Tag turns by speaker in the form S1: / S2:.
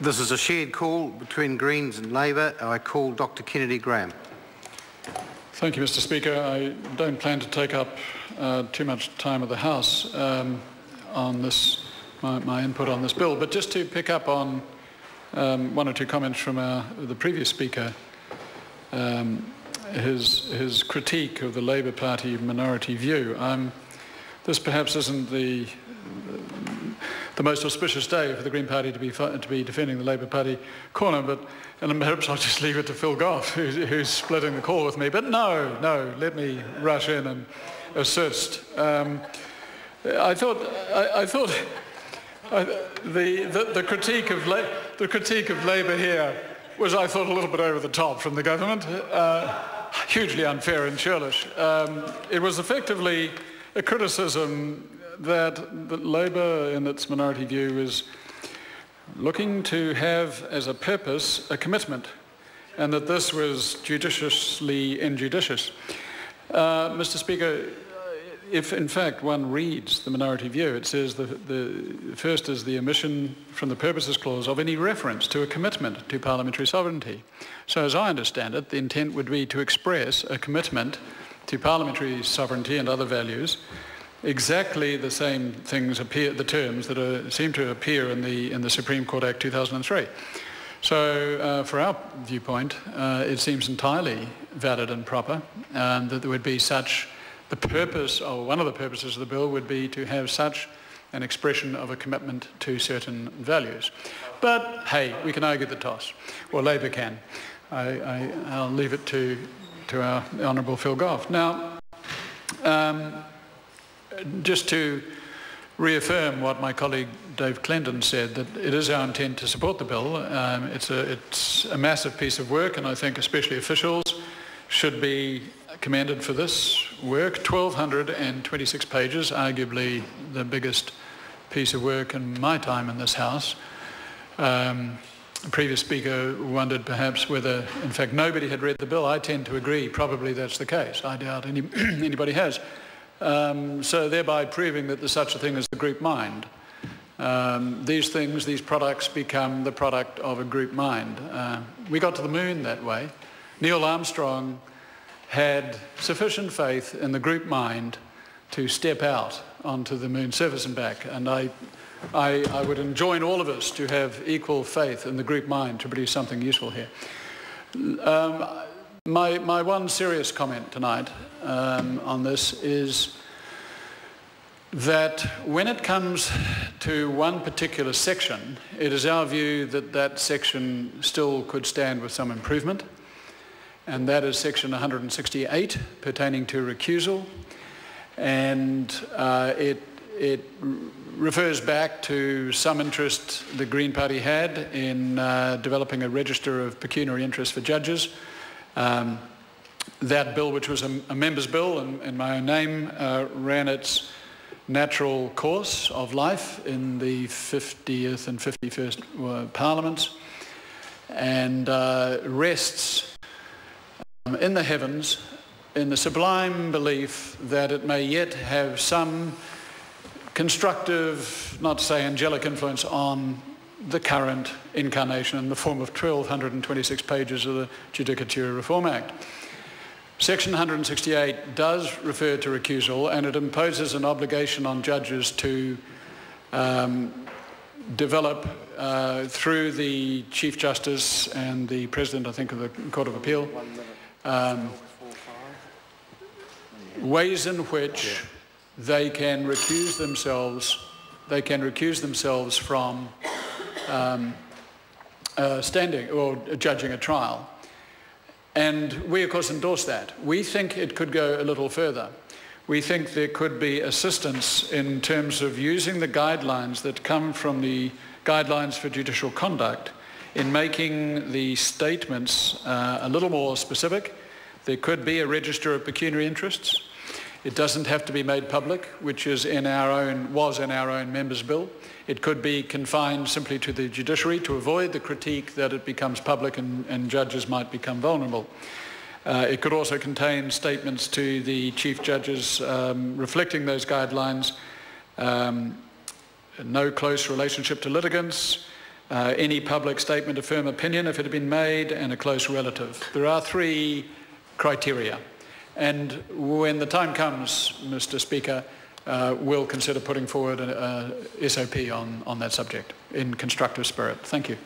S1: This is a shared call between Greens and Labor. I call Dr Kennedy Graham.
S2: Thank you, Mr Speaker. I don't plan to take up too much time of the House on this, my input on this bill, but just to pick up on one or two comments from the previous speaker, his critique of the Labour Party minority view. This perhaps isn't the most auspicious day for the Green Party to be defending the Labour Party corner, and perhaps I'll just leave it to Phil Goff, who's splitting the call with me. But no, let me rush in and assist. I thought the critique of Labour here was, I thought, a little bit over the top from the government, hugely unfair and churlish. It was effectively a criticism that Labour, in its minority view, is looking to have as a purpose a commitment, and that this was judiciously injudicious. Mr Speaker, if in fact one reads the minority view, it says the first is the omission from the purposes clause of any reference to a commitment to parliamentary sovereignty. So as I understand it, the intent would be to express a commitment to parliamentary sovereignty and other values. Exactly the same things appear, the terms that seem to appear in the Supreme Court Act 2003. So for our viewpoint, it seems entirely valid and proper that there would be such, the purpose, or one of the purposes of the bill would be to have such an expression of a commitment to certain values. But hey, we can argue the toss, or Labour can. I'll leave it to our Honourable Phil Goff. Now, just to reaffirm what my colleague Dave Clendon said, that it is our intent to support the bill. It's a massive piece of work, and I think especially officials should be commended for this work. 1,226 pages, arguably the biggest piece of work in my time in this House. The previous speaker wondered perhaps whether, in fact, nobody had read the bill. I tend to agree, probably that's the case. I doubt anybody has. So thereby proving that there's such a thing as the group mind. These products become the product of a group mind. We got to the moon that way. Neil Armstrong had sufficient faith in the group mind to step out onto the moon's surface and back, and I would enjoin all of us to have equal faith in the group mind to produce something useful here. My one serious comment tonight on this is that when it comes to one particular section, it is our view that that section still could stand with some improvement, and that is section 168 pertaining to recusal, and it refers back to some interest the Green Party had in developing a register of pecuniary interests for judges. That bill, which was a member's bill in my own name, ran its natural course of life in the 50th and 51st Parliaments, and rests in the heavens in the sublime belief that it may yet have some constructive, not to say angelic, influence on the current incarnation in the form of 1,226 pages of the Judicature Reform Act. Section 168 does refer to recusal, and it imposes an obligation on judges to develop through the Chief Justice and the President, I think, of the Court of Appeal, ways in which they can recuse themselves from standing or judging a trial. And we, of course, endorse that. We think it could go a little further. We think there could be assistance in terms of using the guidelines that come from the guidelines for judicial conduct in making the statements a little more specific. There could be a register of pecuniary interests. It doesn't have to be made public, which was in our own members' bill. It could be confined simply to the judiciary to avoid the critique that it becomes public and judges might become vulnerable. It could also contain statements to the chief judges reflecting those guidelines, no close relationship to litigants, any public statement of firm opinion if it had been made, and a close relative. There are 3 criteria. And when the time comes, Mr. Speaker, we'll consider putting forward a SOP on that subject in constructive spirit. Thank you.